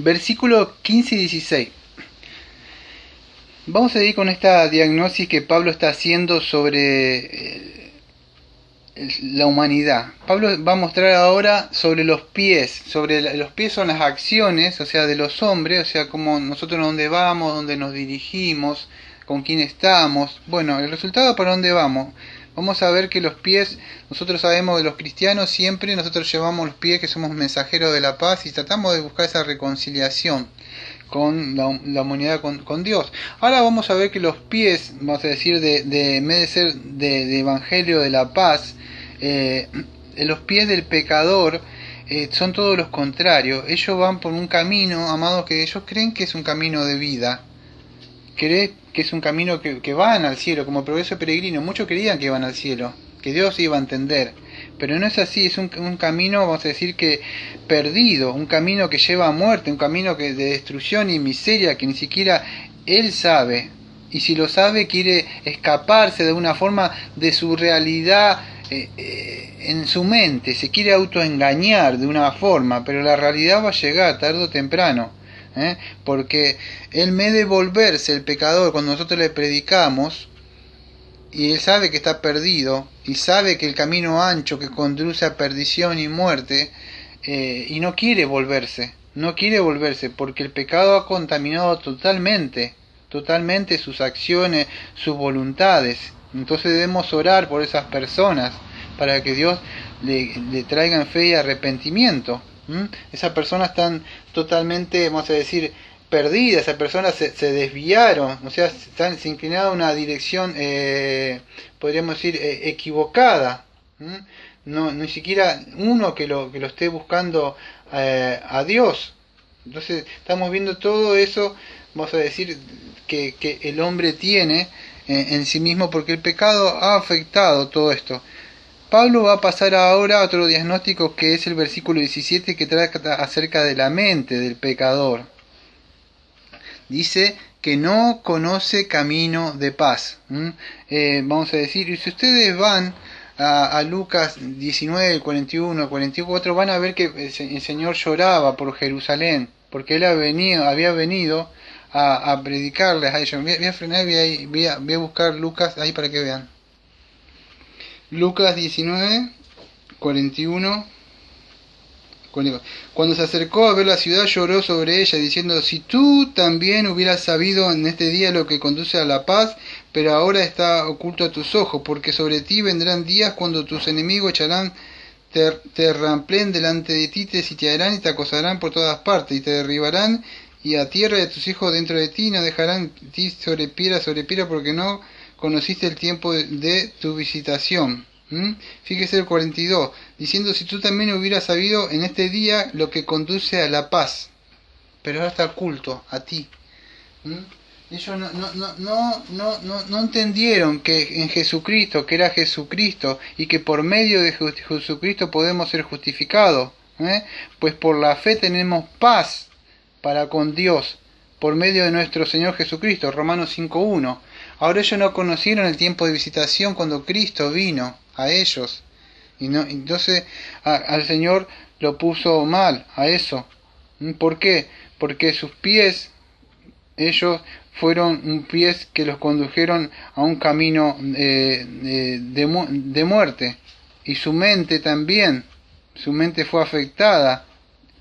Versículo 15 y 16. Vamos a ir con esta diagnosis que Pablo está haciendo sobre la humanidad. Pablo va a mostrar ahora sobre los pies. Los pies son las acciones, o sea, de los hombres, o sea, como nosotros dónde vamos, dónde nos dirigimos, con quién estamos. Bueno, el resultado para dónde vamos. Vamos a ver que los pies, nosotros sabemos de los cristianos, siempre nosotros llevamos los pies que somos mensajeros de la paz y tratamos de buscar esa reconciliación con la humanidad, con Dios. Ahora vamos a ver que los pies, vamos a decir, en vez de ser de evangelio de la paz, los pies del pecador son todos los contrarios. Ellos van por un camino, amados, que ellos creen que es un camino de vida. Creen que es un camino que van al cielo, como progreso peregrino. Muchos creían que iban al cielo, que Dios iba a entender. Pero no es así, es un camino, vamos a decir, que perdido, un camino que lleva a muerte, un camino de destrucción y miseria que ni siquiera Él sabe. Y si lo sabe, quiere escaparse de una forma de su realidad en su mente, se quiere autoengañar de una forma, pero la realidad va a llegar tarde o temprano. Porque él, me de volverse el pecador cuando nosotros le predicamos, y él sabe que está perdido y sabe que el camino ancho que conduce a perdición y muerte, y no quiere volverse porque el pecado ha contaminado totalmente sus acciones, sus voluntades. Entonces debemos orar por esas personas para que Dios le traigan fe y arrepentimiento. Esas personas están totalmente, vamos a decir, perdidas. Esas personas se desviaron, o sea, se inclinaron a una dirección, podríamos decir, equivocada. No, ni siquiera uno que lo esté buscando a Dios. Entonces estamos viendo todo eso, vamos a decir, que el hombre tiene en sí mismo, porque el pecado ha afectado todo esto. Pablo va a pasar ahora a otro diagnóstico, que es el versículo 17, que trata acerca de la mente del pecador. Dice que no conoce camino de paz. Vamos a decir, y si ustedes van a Lucas 19, 41, 44, van a ver que el Señor lloraba por Jerusalén, porque Él había venido a predicarles a ellos. Voy a frenar, voy a buscar Lucas ahí para que vean. Lucas 19, 41. Cuando se acercó a ver la ciudad, lloró sobre ella, diciendo: si tú también hubieras sabido en este día lo que conduce a la paz, pero ahora está oculto a tus ojos, porque sobre ti vendrán días cuando tus enemigos echarán terraplén delante de ti, te sitiarán y te acosarán por todas partes, y te derribarán, y a tierra de tus hijos dentro de ti, no dejarán ti sobre piedra, porque no conociste el tiempo de tu visitación. Fíjese el 42, diciendo: si tú también hubieras sabido en este día lo que conduce a la paz, pero ahora está oculto a ti. Ellos no entendieron que en Jesucristo, que era Jesucristo, y que por medio de Jesucristo podemos ser justificados, pues por la fe tenemos paz para con Dios, por medio de nuestro Señor Jesucristo. Romanos 5.1. Ahora ellos no conocieron el tiempo de visitación cuando Cristo vino a ellos. Entonces al Señor lo puso mal a eso. ¿Por qué? Porque sus pies, ellos fueron un pies que los condujeron a un camino de muerte. Y su mente también. Su mente fue afectada.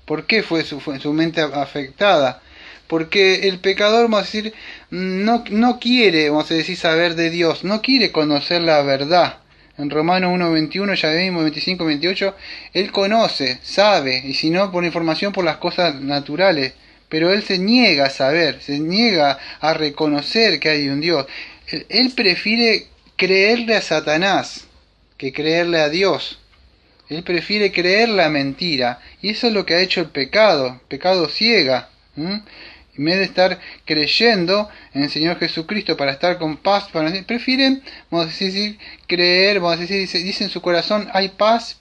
¿Por qué fue su mente afectada? Porque el pecador, vamos a decir, no quiere, vamos a decir, saber de Dios, no quiere conocer la verdad. En Romanos 1.21, ya vimos, 25, 28, él conoce, sabe, y si no, por información, por las cosas naturales, pero él se niega a saber, se niega a reconocer que hay un Dios. Él prefiere creerle a Satanás que creerle a Dios. Él prefiere creer la mentira, y eso es lo que ha hecho el pecado ciega. En vez de estar creyendo en el Señor Jesucristo para estar con paz, prefieren, vamos a decir, creer, vamos a decir, dice en su corazón: hay paz,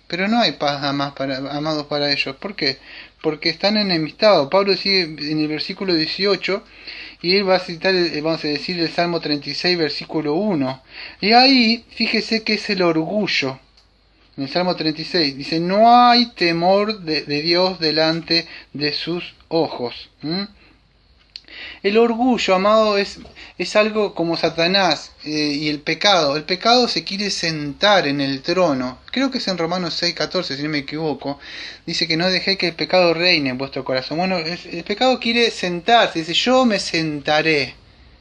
pero no hay paz amados para ellos. ¿Por qué? Porque están enemistados. Pablo sigue en el versículo 18, y él va a citar, vamos a decir, el Salmo 36, versículo 1. Y ahí, fíjese que es el orgullo. En el Salmo 36 dice, no hay temor de Dios delante de sus ojos. El orgullo, amado, es algo como Satanás y el pecado. El pecado se quiere sentar en el trono. Creo que es en Romanos 6:14, si no me equivoco. Dice que no dejé que el pecado reine en vuestro corazón. Bueno, el pecado quiere sentarse. Dice, yo me sentaré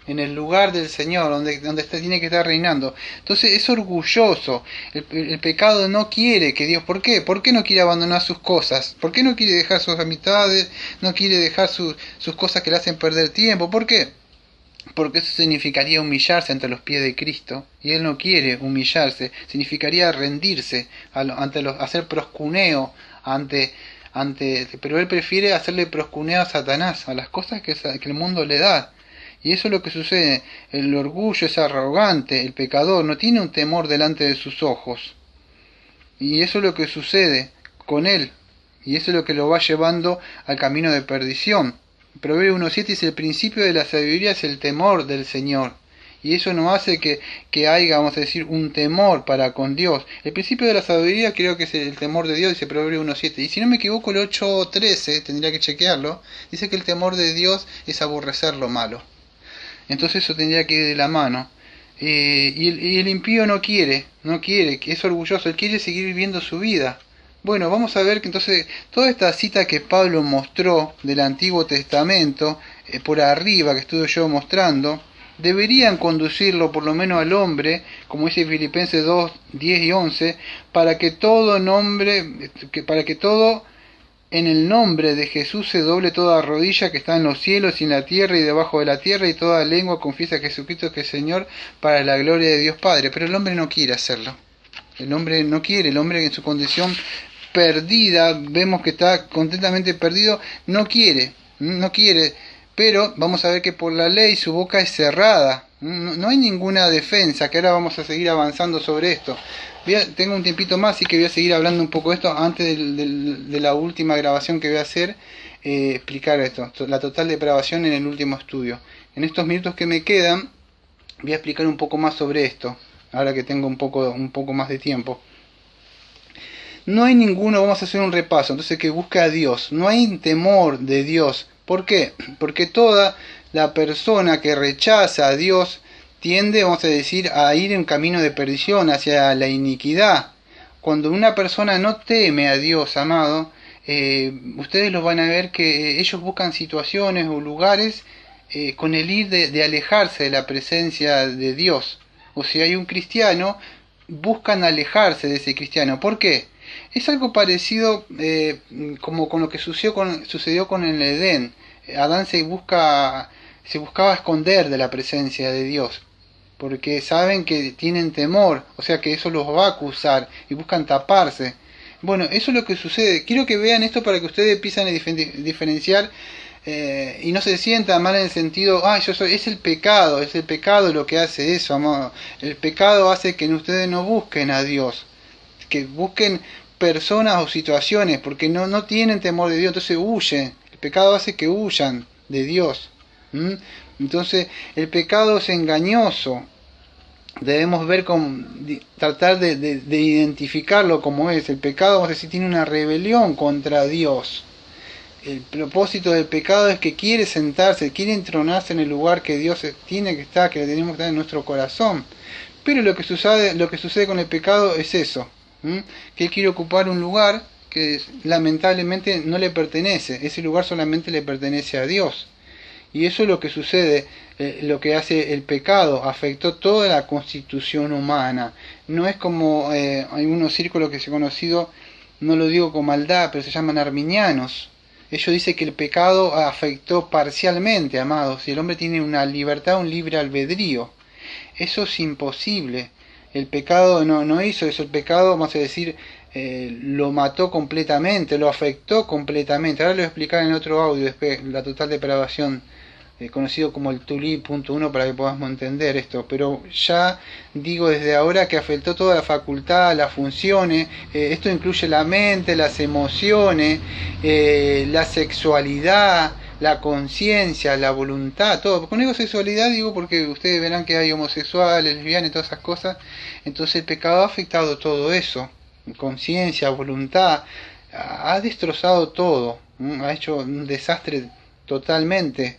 en el lugar del Señor, donde tiene que estar reinando. Entonces es orgulloso. El pecado no quiere que Dios... ¿Por qué? ¿Por qué no quiere abandonar sus cosas? ¿Por qué no quiere dejar sus amistades? ¿No quiere dejar sus cosas que le hacen perder tiempo? ¿Por qué? Porque eso significaría humillarse ante los pies de Cristo. Y Él no quiere humillarse. Significaría rendirse, hacer proscuneo pero Él prefiere hacerle proscuneo a Satanás, a las cosas que el mundo le da. Y eso es lo que sucede. El orgullo es arrogante, el pecador no tiene un temor delante de sus ojos. Y eso es lo que sucede con él. Y eso es lo que lo va llevando al camino de perdición. Proverbios 1:7 dice, el principio de la sabiduría es el temor del Señor. Y eso no hace que haya, vamos a decir, un temor para con Dios. El principio de la sabiduría creo que es el temor de Dios, dice Proverbios 1:7. Y si no me equivoco, el 8:13, tendría que chequearlo, dice que el temor de Dios es aborrecer lo malo. Entonces eso tendría que ir de la mano. Y el impío no quiere, que es orgulloso, él quiere seguir viviendo su vida. Bueno, vamos a ver que entonces toda esta cita que Pablo mostró del Antiguo Testamento, por arriba que estuve yo mostrando, deberían conducirlo por lo menos al hombre, como dice Filipenses 2:10 y 11, para que todo en el nombre de Jesús se doble toda rodilla que está en los cielos y en la tierra y debajo de la tierra, y toda lengua confiesa que Jesucristo que es Señor, para la gloria de Dios Padre. Pero el hombre no quiere hacerlo. El hombre no quiere, el hombre en su condición perdida, vemos que está completamente perdido, no quiere, pero vamos a ver que por la ley su boca es cerrada. No hay ninguna defensa, que ahora vamos a seguir avanzando sobre esto. Tengo un tiempito más, así que voy a seguir hablando un poco de esto antes de la última grabación que voy a hacer, explicar esto, la total depravación en el último estudio. En estos minutos que me quedan, voy a explicar un poco más sobre esto, ahora que tengo un poco más de tiempo. No hay ninguno, vamos a hacer un repaso, entonces que busca a Dios, no hay temor de Dios. ¿Por qué? Porque toda la persona que rechaza a Dios tiende, vamos a decir, a ir en camino de perdición, hacia la iniquidad. Cuando una persona no teme a Dios, amado, ustedes los van a ver que ellos buscan situaciones o lugares con el ir de alejarse de la presencia de Dios. O si hay un cristiano, buscan alejarse de ese cristiano. ¿Por qué? Es algo parecido como con lo que sucedió con el Edén. Adán se buscaba esconder de la presencia de Dios, porque saben que tienen temor, o sea que eso los va a acusar y buscan taparse. Bueno, eso es lo que sucede. Quiero que vean esto para que ustedes empiecen a diferenciar y no se sientan mal en el sentido, es el pecado lo que hace eso, amado. El pecado hace que ustedes no busquen a Dios, que busquen personas o situaciones, porque no tienen temor de Dios, entonces huyen. El pecado hace que huyan de Dios. Entonces el pecado es engañoso. Debemos tratar de identificarlo como es. El pecado, vamos a decir, tiene una rebelión contra Dios. El propósito del pecado es que quiere sentarse, quiere entronarse en el lugar que Dios tiene que estar, que le tenemos que estar en nuestro corazón. Pero lo que sucede con el pecado es eso, que él quiere ocupar un lugar que lamentablemente no le pertenece. Ese lugar solamente le pertenece a Dios. Y eso es lo que sucede, lo que hace el pecado, afectó toda la constitución humana. No es como hay unos círculos que se han conocido, no lo digo con maldad, pero se llaman arminianos. Ellos dicen que el pecado afectó parcialmente, amados, y el hombre tiene una libertad, un libre albedrío. Eso es imposible. El pecado no hizo eso, el pecado, vamos a decir, lo mató completamente, lo afectó completamente. Ahora lo voy a explicar en otro audio, después, la total depravación, conocido como el Tulip.1, para que podamos entender esto. Pero ya digo desde ahora que afectó toda la facultad, las funciones. Esto incluye la mente, las emociones, la sexualidad, la conciencia, la voluntad, todo. Con sexualidad digo porque ustedes verán que hay homosexuales, lesbianas y todas esas cosas. Entonces el pecado ha afectado todo eso. conciencia, voluntad, ha destrozado todo, ha hecho un desastre totalmente.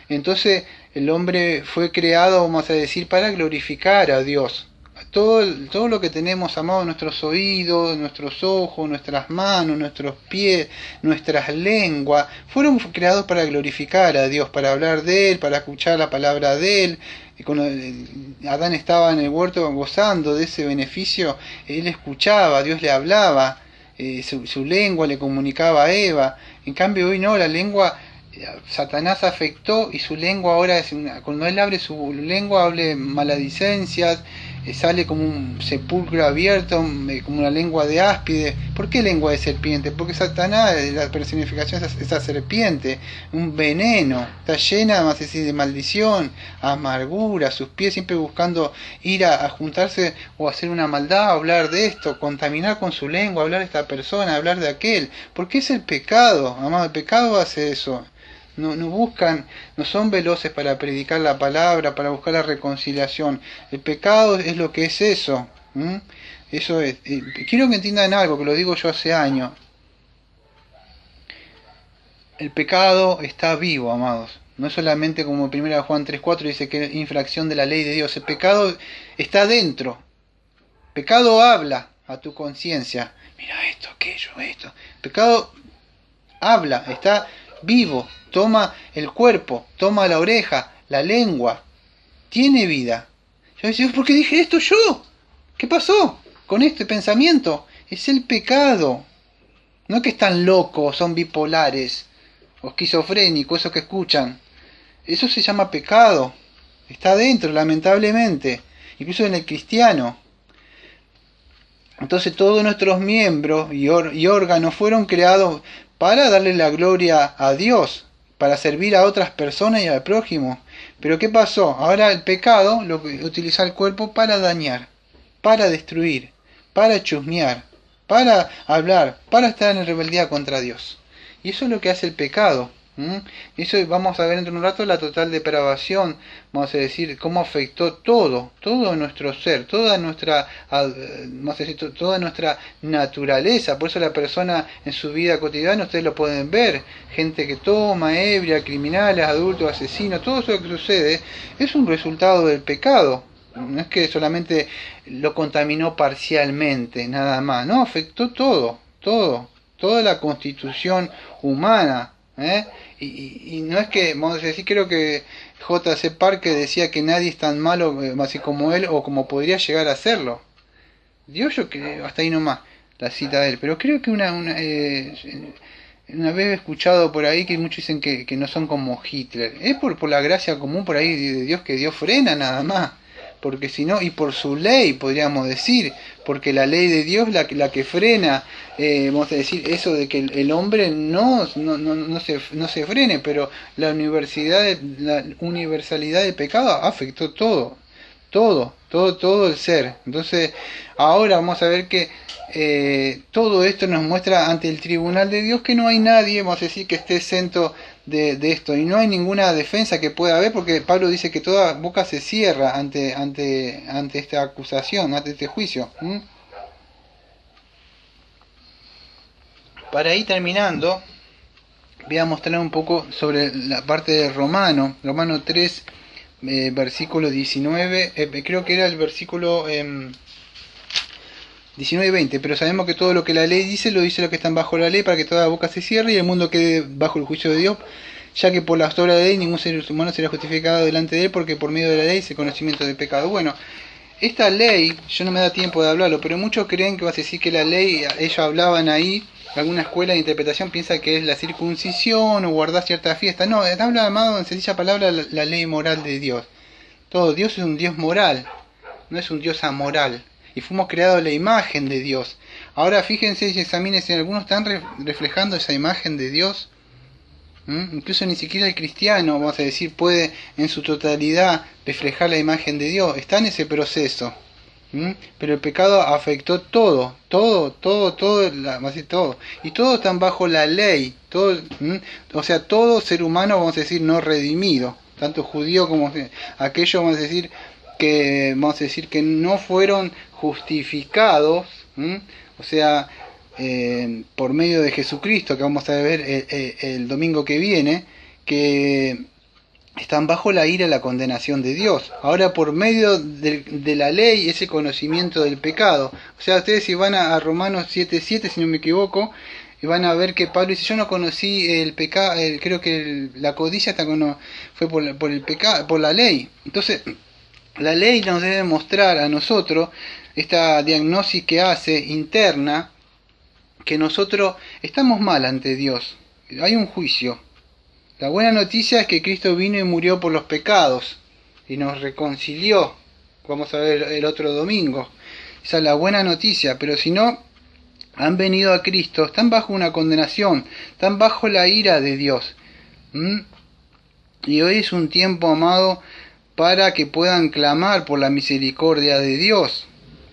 Entonces el hombre fue creado, vamos a decir, para glorificar a Dios. Todo lo que tenemos, amados, nuestros oídos, nuestros ojos, nuestras manos, nuestros pies, nuestras lenguas, fueron creados para glorificar a Dios, para hablar de Él, para escuchar la palabra de Él. Y cuando Adán estaba en el huerto gozando de ese beneficio, él escuchaba, Dios le hablaba, su lengua le comunicaba a Eva. En cambio hoy no, la lengua, Satanás afectó y su lengua ahora, cuando él abre su lengua, hable maledicencias, sale como un sepulcro abierto, como una lengua de áspide. ¿Por qué lengua de serpiente? Porque Satanás, la personificación es esa serpiente, un veneno, está llena, más decir, de maldición, amargura, sus pies siempre buscando ir a juntarse o hacer una maldad, hablar de esto, contaminar con su lengua, hablar de esta persona, hablar de aquel. Porque es el pecado, amado, el pecado hace eso. No buscan, no son veloces para predicar la palabra, para buscar la reconciliación. El pecado es lo que es eso. Eso es. Quiero que entiendan algo, que lo digo yo hace años. El pecado está vivo, amados. No es solamente como 1 Juan 3:4 dice que es infracción de la ley de Dios. El pecado está dentro. El pecado habla a tu conciencia. Mira esto, aquello, esto. El pecado habla, está vivo, toma el cuerpo, toma la oreja, la lengua, tiene vida. Yo decía, ¿por qué dije esto yo? ¿Qué pasó con este pensamiento? Es el pecado. No que están locos, son bipolares o esquizofrénicos, esos que escuchan. Eso se llama pecado. Está dentro, lamentablemente. Incluso en el cristiano. Entonces todos nuestros miembros y órganos fueron creados para darle la gloria a Dios, para servir a otras personas y al prójimo. Pero ¿qué pasó? Ahora el pecado lo utiliza el cuerpo para dañar, para destruir, para chusmear, para hablar, para estar en rebeldía contra Dios. Y eso es lo que hace el pecado. Eso vamos a ver dentro de un rato, la total depravación, vamos a decir cómo afectó todo nuestro ser, toda nuestra, vamos a decir, toda nuestra naturaleza. Por eso la persona en su vida cotidiana, ustedes lo pueden ver, gente que toma, ebria, criminales, adultos, asesinos, todo eso que sucede es un resultado del pecado. No es que solamente lo contaminó parcialmente, nada más, no, afectó toda la constitución humana. Y no es que, vamos a decir, creo que J.C. Parker decía que nadie es tan malo así como él o como podría llegar a serlo. Dios, yo creo, hasta ahí nomás la cita de él, pero creo que una vez he escuchado por ahí que muchos dicen que no son como Hitler. Es por la gracia común por ahí de Dios que Dios frena nada más. Porque si no, y por su ley podríamos decir, porque la ley de Dios la que frena, vamos a decir, eso de que el hombre no se frene, pero la universalidad del pecado afectó todo el ser. Entonces, ahora vamos a ver que todo esto nos muestra ante el tribunal de Dios que no hay nadie, vamos a decir, que esté exento de esto, y no hay ninguna defensa que pueda haber, porque Pablo dice que toda boca se cierra ante esta acusación, ante este juicio. Para ir terminando, voy a mostrar un poco sobre la parte de Romano 3, versículo 19, creo que era el versículo 19 y 20, pero sabemos que todo lo que la ley dice, lo dice los que están bajo la ley, para que toda boca se cierre y el mundo quede bajo el juicio de Dios, ya que por las obras de la ley ningún ser humano será justificado delante de él, porque por medio de la ley es el conocimiento del pecado. Bueno, esta ley, yo no me da tiempo de hablarlo, pero muchos creen que vas a decir que la ley, ellos hablaban ahí, alguna escuela de interpretación piensa que es la circuncisión o guardar cierta fiesta. No, habla, amado, en sencilla palabra, la ley moral de Dios. Todo, Dios es un Dios moral, no es un Dios amoral. Y fuimos creados a la imagen de Dios. Ahora fíjense y examinen si algunos están reflejando esa imagen de Dios. Incluso ni siquiera el cristiano, vamos a decir, puede en su totalidad reflejar la imagen de Dios. Está en ese proceso. Pero el pecado afectó todo. Vamos a decir todo. Y todos están bajo la ley. O sea, todo ser humano, vamos a decir, no redimido. Tanto judío como aquellos, vamos a decir, que no fueron justificados, o sea, por medio de Jesucristo, que vamos a ver el domingo que viene, que están bajo la ira y la condenación de Dios. Ahora, por medio de la ley, ese conocimiento del pecado. O sea, ustedes si van a Romanos 7:7, si no me equivoco, y van a ver que Pablo dice, yo no conocí el pecado, creo que la codicia hasta fue por el pecado, por la ley. Entonces, la ley nos debe mostrar a nosotros, esta diagnosis que hace interna, que nosotros estamos mal ante Dios. Hay un juicio. La buena noticia es que Cristo vino y murió por los pecados y nos reconcilió. Vamos a ver el otro domingo. Esa es la buena noticia, pero si no han venido a Cristo, están bajo una condenación, están bajo la ira de Dios. Y hoy es un tiempo, amado, para que puedan clamar por la misericordia de Dios,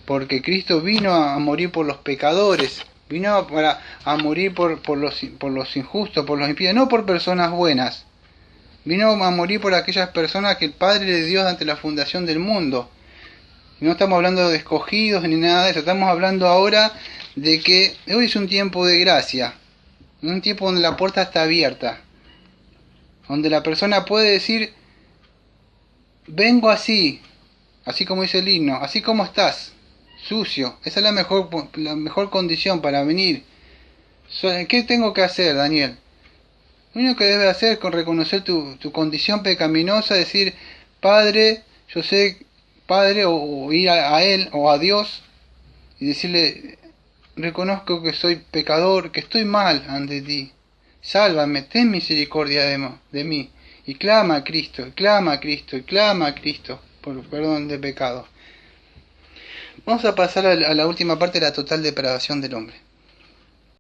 porque Cristo vino a morir por los pecadores. Vino a morir por los injustos, por los impíos, no por personas buenas. Vino a morir por aquellas personas que el Padre le dio ante la fundación del mundo. Y no estamos hablando de escogidos ni nada de eso. Estamos hablando ahora de que hoy es un tiempo de gracia. Un tiempo donde la puerta está abierta. Donde la persona puede decir, vengo así como dice el himno, así como estás. Sucio, esa es la mejor condición para venir. ¿Qué tengo que hacer, Daniel? Lo único que debes hacer es reconocer tu condición pecaminosa, decir, Padre, yo sé, Padre, o ir a Él o a Dios y decirle, reconozco que soy pecador, que estoy mal ante ti. Sálvame, ten misericordia de mí. Y clama a Cristo, y clama a Cristo, y clama a Cristo por perdón de pecado. Vamos a pasar a la última parte de la total depravación del hombre.